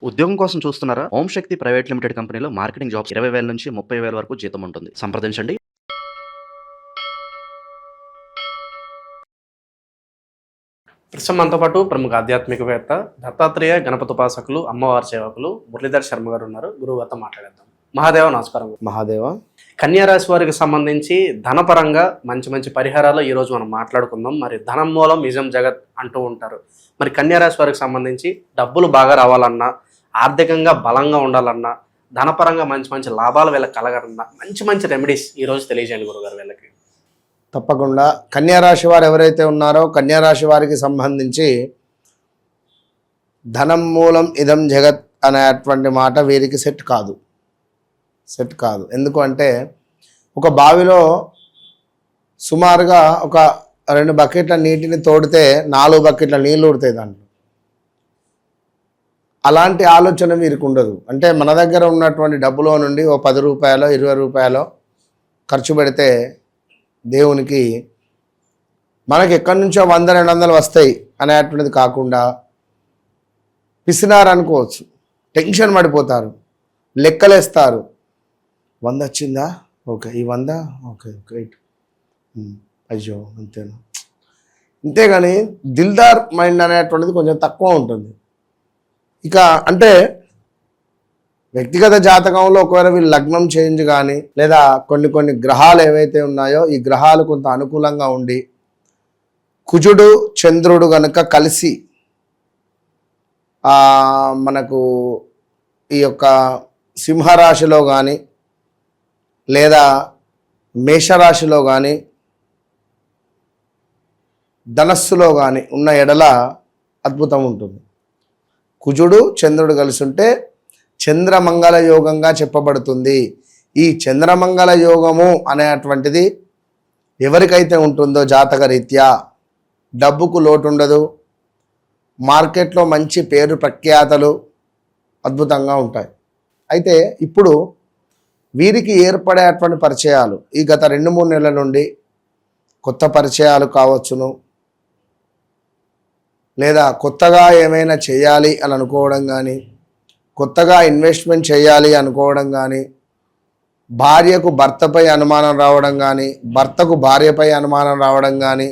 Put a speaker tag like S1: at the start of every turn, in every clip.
S1: ఉద్యోగం కోసం చూస్తున్నారా? ఓం శక్తి ప్రైవేట్ లిమిటెడ్ కంపెనీలో మార్కెటింగ్ జాబ్స్ 20,000 నుంచి 30,000 వరకు జీతం ఉంటుంది. సంప్రదించండి.
S2: ప్రస్తుతం మనతో పాటు ప్రముఖ ఆధ్యాత్మికవేత్త, దత్తాత్రేయ గణపతి ఉపాసకులు, అమ్మవారి సేవకులు మురళీధర్ శర్మ గారు ఉన్నారు. గురువు గారితో మాట్లాడేద్దాం. మహాదేవ నమస్కారం.
S3: మహాదేవ.
S2: కన్యా రాశి వారికి సంబంధించి ధనపరంగా మంచి మంచి పరిహారాలు ఈరోజు మనం మాట్లాడుకుందాం. మరి ధనం మూలం నిజం జగత్ అంటూ ఉంటారు. మరి కన్యా రాశి వారికి సంబంధించి డబ్బులు బాగా రావాలన్నా, ఆర్థికంగా బలంగా ఉండాలన్నా, ధనపరంగా మంచి మంచి లాభాలు వీళ్ళకి కలగాలన్నా మంచి మంచి రెమెడీస్ ఈరోజు తెలియజేయండి గురుగారు వీళ్ళకి.
S3: తప్పకుండా. కన్యారాశి వారు ఎవరైతే ఉన్నారో కన్యారాశి వారికి సంబంధించి ధనం మూలం ఇదం జగత్ అనేటువంటి మాట వీరికి సెట్ కాదు. ఎందుకు అంటే ఒక బావిలో సుమారుగా ఒక 2 బకెట్ల నీటిని తోడితే 4 బకెట్ల నీళ్ళు ఊడతాయి దాంట్లో. అలాంటి ఆలోచన వీరికి ఉండదు. అంటే మన దగ్గర ఉన్నటువంటి డబ్బులో నుండి ఓ 10 రూపాయలో 20 రూపాయలో ఖర్చు పెడితే దేవునికి మనకి ఎక్కడి నుంచో 100-200 వస్తాయి అనేటువంటిది కాకుండా పిసినారు అనుకోవచ్చు. టెన్షన్ పడిపోతారు, లెక్కలేస్తారు. 100 వచ్చిందా, ఓకే, ఈ 100 ఓకే రైట్, అయ్యో అంతేనా. అంతేగాని దిల్దార్ మైండ్ అనేటువంటిది కొంచెం తక్కువ ఉంటుంది. ఇక అంటే వ్యక్తిగత జాతకంలో ఒకవేళ వీళ్ళు లగ్నం చేంజ్ కానీ లేదా కొన్ని గ్రహాలు ఏవైతే ఉన్నాయో ఈ గ్రహాలు కొంత అనుకూలంగా ఉండి కుజుడు చంద్రుడు కనుక కలిసి మనకు ఈ యొక్క సింహరాశిలో కానీ లేదా మేషరాశిలో కానీ ధనస్సులో కానీ ఉన్న ఎడల అద్భుతం ఉంటుంది. కుజుడు చంద్రుడు కలిసి ఉంటే చంద్రమంగళ యోగంగా చెప్పబడుతుంది. ఈ చంద్రమంగళ యోగము అనేటువంటిది ఎవరికైతే ఉంటుందో జాతక రీత్యా డబ్బుకు లోటు ఉండదు, మార్కెట్లో మంచి పేరు ప్రఖ్యాతలు అద్భుతంగా ఉంటాయి. అయితే ఇప్పుడు వీరికి ఏర్పడేటువంటి పరిచయాలు ఈ గత 2-3 నెలల నుండి కొత్త పరిచయాలు కావచ్చును, లేదా కొత్తగా ఏమైనా చేయాలి అని అనుకోవడం కానీ, కొత్తగా ఇన్వెస్ట్మెంట్ చేయాలి అనుకోవడం కానీ, భార్యకు భర్తపై అనుమానం రావడం కానీ, భర్తకు భార్యపై అనుమానం రావడం కానీ,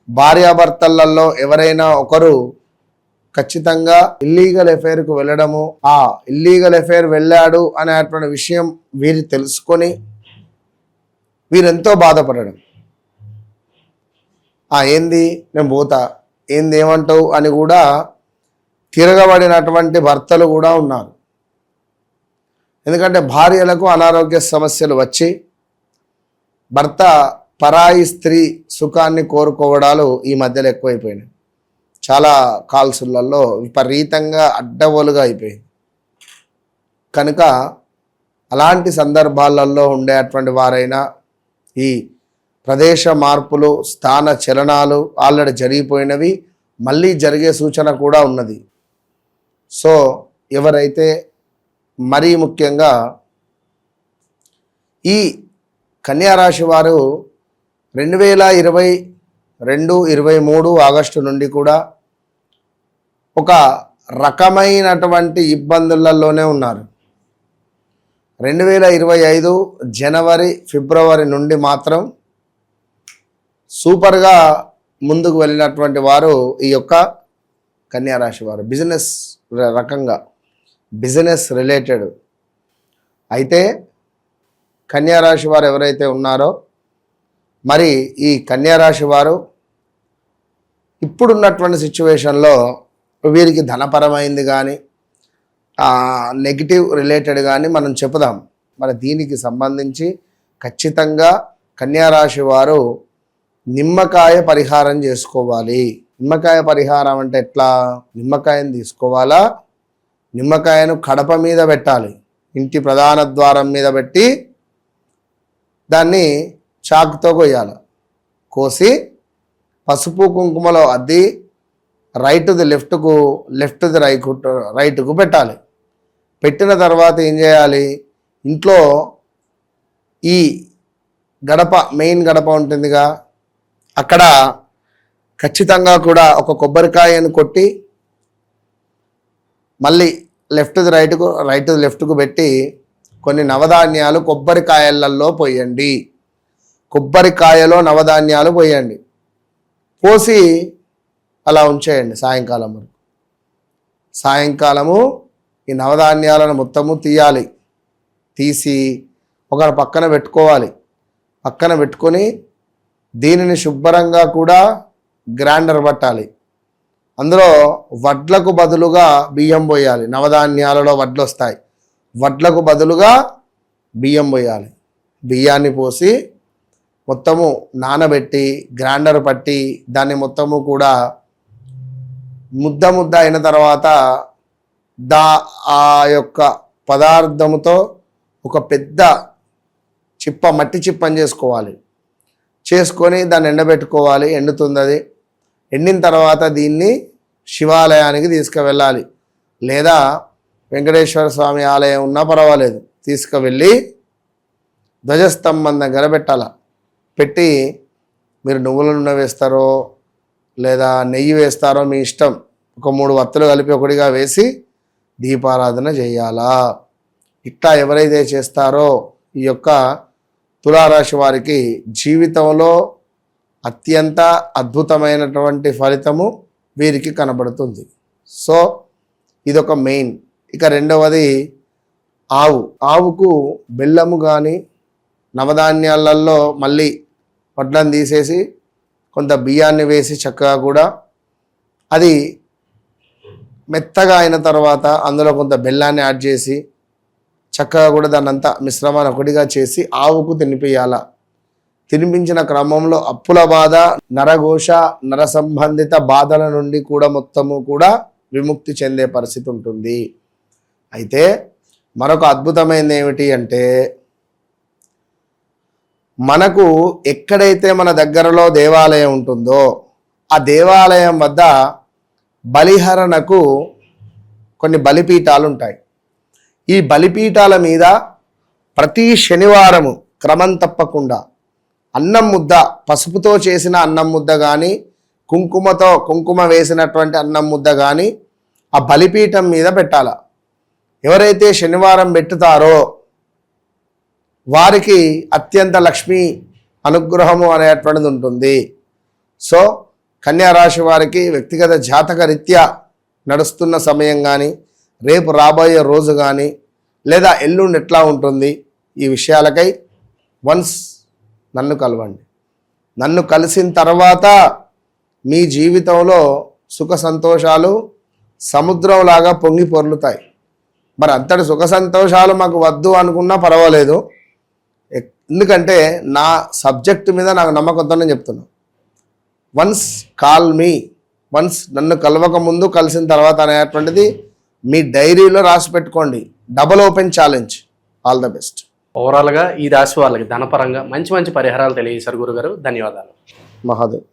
S3: భార్యాభర్తలలో ఎవరైనా ఒకరు ఖచ్చితంగా ఇల్లీగల్ అఫైర్కు వెళ్ళడము, ఆ ఇల్లీగల్ అఫైర్ వెళ్ళాడు అనేటువంటి విషయం వీరు తెలుసుకొని వీరెంతో బాధపడడం. ఏంది నేను పోతా, ఏంది ఏమంటావు అని కూడా తిరగబడినటువంటి భర్తలు కూడా ఉన్నారు. ఎందుకంటే భార్యలకు అనారోగ్య సమస్యలు వచ్చి భర్త పరాయి స్త్రీ సుఖాన్ని కోరుకోవడాలు ఈ మధ్యలో ఎక్కువైపోయినాయి. చాలా కాల్సులలో విపరీతంగా అడ్డగోలుగా అయిపోయింది. కనుక అలాంటి సందర్భాలలో ఉండేటువంటి వారైనా ఈ ప్రదేశ మార్పులు, స్థాన చలనాలు ఆల్రెడీ జరిగిపోయినవి, మళ్ళీ జరిగే సూచన కూడా ఉన్నది. సో ఎవరైతే మరీ ముఖ్యంగా ఈ కన్యారాశి వారు 2022-23 ఆగస్టు నుండి కూడా ఒక రకమైనటువంటి ఇబ్బందులలోనే ఉన్నారు. 2025 జనవరి ఫిబ్రవరి నుండి మాత్రం సూపర్గా ముందుకు వెళ్ళినటువంటి వారు ఈ యొక్క కన్యారాశి వారు. బిజినెస్ రకంగా, బిజినెస్ రిలేటెడ్. అయితే కన్యారాశి వారు ఎవరైతే ఉన్నారో మరి ఈ కన్యారాశి వారు ఇప్పుడున్నటువంటి సిచ్యువేషన్లో వీరికి ధనపరమైంది కానీ నెగిటివ్ రిలేటెడ్ కానీ మనం చెప్పుదాం. మరి దీనికి సంబంధించి ఖచ్చితంగా కన్యారాశి వారు నిమ్మకాయ పరిహారం చేసుకోవాలి. నిమ్మకాయ పరిహారం అంటే ఎట్లా? నిమ్మకాయను తీసుకోవాలా, నిమ్మకాయను కడప మీద పెట్టాలి, ఇంటి ప్రధాన ద్వారం మీద పెట్టి దాన్ని చాకుతో కొయ్యాలి. కోసి పసుపు కుంకుమలో అద్ది రైట్ది లెఫ్ట్కు, లెఫ్ట్ది రైట్కు పెట్టాలి. పెట్టిన తర్వాత ఏం చేయాలి? ఇంట్లో ఈ గడప, మెయిన్ గడప ఉంటుందిగా, అక్కడ ఖచ్చితంగా కూడా ఒక కొబ్బరికాయను కొట్టి మళ్ళీ లెఫ్ట్ది రైట్కు, రైట్ లెఫ్ట్కు పెట్టి కొన్ని నవధాన్యాలు కొబ్బరికాయలలో పోయండి. కొబ్బరికాయలో నవధాన్యాలు పోయండి. పోసి అలా ఉంచేయండి సాయంకాలం వరకు. సాయంకాలము ఈ నవధాన్యాలను మొత్తము తీయాలి. తీసి ఒక పక్కన పెట్టుకోవాలి. పక్కన పెట్టుకొని దీనిని శుభ్రంగా కూడా గ్రైండర్ పట్టాలి. అందులో వడ్లకు బదులుగా బియ్యం పోయాలి. నవధాన్యాలలో వడ్లు వస్తాయి. వడ్లకు బదులుగా బియ్యం పోయాలి. బియ్యాన్ని పోసి మొత్తము నానబెట్టి గ్రైండర్ పట్టి దాన్ని మొత్తము కూడా ముద్ద ముద్ద అయిన తర్వాత ఆ యొక్క పదార్థముతో ఒక పెద్ద చిప్ప, మట్టి చిప్పని చేసుకోవాలి. చేసుకొని దాన్ని ఎండబెట్టుకోవాలి. ఎండుతుంది అది. ఎండిన తర్వాత దీన్ని శివాలయానికి తీసుకువెళ్ళాలి. లేదా వెంకటేశ్వర స్వామి ఆలయం ఉన్నా పర్వాలేదు, తీసుకువెళ్ళి ధ్వజస్తంభం దగ్గర పెట్టాల. పెట్టి మీరు నువ్వుల నూనె వేస్తారో లేదా నెయ్యి వేస్తారో మీ ఇష్టం. ఒక 3 వత్తులు కలిపి ఒకటిగా వేసి దీపారాధన చేయాలా. ఇట్లా ఎవరైతే చేస్తారో ఈ యొక్క తులారాశి వారికి జీవితంలో అత్యంత అద్భుతమైనటువంటి ఫలితము వీరికి కనబడుతుంది. సో ఇదొక మెయిన్. ఇక రెండవది ఆవుకు బెల్లము కానీ నవధాన్యాలలో మళ్ళీ వడ్లను తీసేసి కొంత బియ్యాన్ని వేసి చక్కగా కూడా అది మెత్తగా అయిన తర్వాత అందులో కొంత బెల్లాన్ని యాడ్ చేసి చక్కగా కూడా దాన్ని అంతా మిశ్రమాన్ని ఒకటిగా చేసి ఆవుకు తినిపియాల. తినిపించిన క్రమంలో అప్పుల బాధ, నరఘోష, నర సంబంధిత బాధల నుండి కూడా మొత్తము కూడా విముక్తి చెందే పరిస్థితి ఉంటుంది. అయితే మరొక అద్భుతమైనది ఏమిటి అంటే, మనకు ఎక్కడైతే మన దగ్గరలో దేవాలయం ఉంటుందో ఆ దేవాలయం వద్ద బలిహరణకు కొన్ని బలిపీఠాలు ఉంటాయి. ఈ బలిపీఠాల మీద ప్రతి శనివారము క్రమం తప్పకుండా అన్నం ముద్ద, పసుపుతో చేసిన అన్నం ముద్ద కానీ కుంకుమ వేసినటువంటి అన్నం ముద్ద కానీ ఆ బలిపీఠం మీద పెట్టాల. ఎవరైతే శనివారం పెట్టుతారో వారికి అత్యంత లక్ష్మీ అనుగ్రహము అనేటువంటిది ఉంటుంది. సో కన్యా రాశి వారికి వ్యక్తిగత జాతక రీత్యా నడుస్తున్న సమయం కానీ, రేపు రాబోయే రోజు కానీ, లేదా ఎల్లుండి ఎట్లా ఉంటుంది, ఈ విషయాలకై వన్స్ నన్ను కలవండి. నన్ను కలిసిన తర్వాత మీ జీవితంలో సుఖ సంతోషాలు సముద్రంలాగా పొంగి పొర్లుతాయి. మరి అంతటి సుఖ సంతోషాలు మాకు వద్దు అనుకున్నా పర్వాలేదు. ఎందుకంటే నా సబ్జెక్టు మీద నాకు నమ్మకంతోనే చెప్తున్నా. వన్స్ కాల్ మీ, వన్స్ నన్ను కలవక ముందు కలిసిన తర్వాత అనేటువంటిది మీ డైరీలో రాసి పెట్టుకోండి. Double open challenge. All the best.
S2: ఓవరాల్గా ఈ రాశి వాళ్ళకి ధనపరంగా మంచి మంచి పరిహారాలు తెలియజేశారు గురుగారు. ధన్యవాదాలు.
S3: మహాదేవ్.